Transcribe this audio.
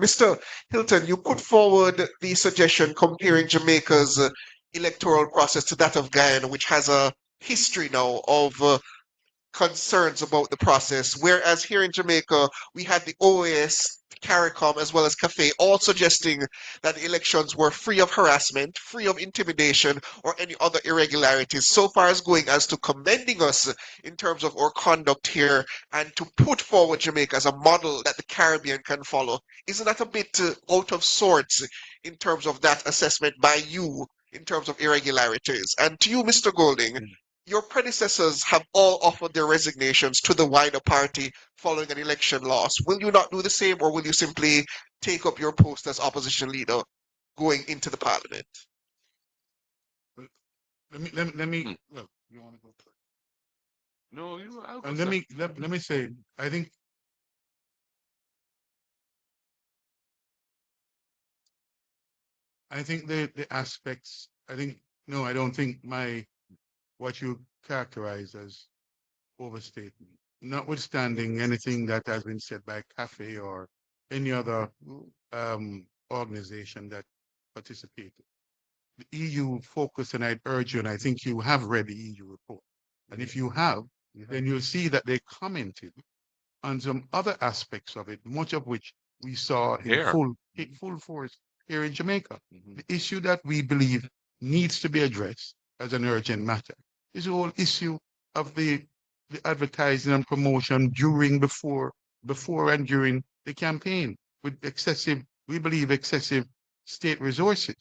Mr. Hilton, you put forward the suggestion comparing Jamaica's electoral process to that of Guyana, which has a history now of concerns about the process. Whereas here in Jamaica, we had the OAS, CARICOM, as well as CAFE, all suggesting that the elections were free of harassment, free of intimidation, or any other irregularities, so far as going as to commending us in terms of our conduct here and to put forward Jamaica as a model that the Caribbean can follow. Isn't that a bit out of sorts in terms of that assessment by you in terms of irregularities? And to you, Mr. Golding, your predecessors have all offered their resignations to the wider party following an election loss. Will you not do the same, or will you simply take up your post as opposition leader going into the parliament? Well, let me Hmm. well, you want to go first? No, you. I'll go, And sir. let me say, I think the aspects, I think, no, I don't think what you characterize as overstatement, notwithstanding anything that has been said by CAFE or any other organization that participated. The EU focus, and I'd urge you, and I think you have read the EU report. And if you have, then you'll see that they commented on some other aspects of it, much of which we saw in Here. full force here in Jamaica. Mhm. The issue that we believe needs to be addressed as an urgent matter is the whole issue of the advertising and promotion before and during the campaign with we believe excessive state resources.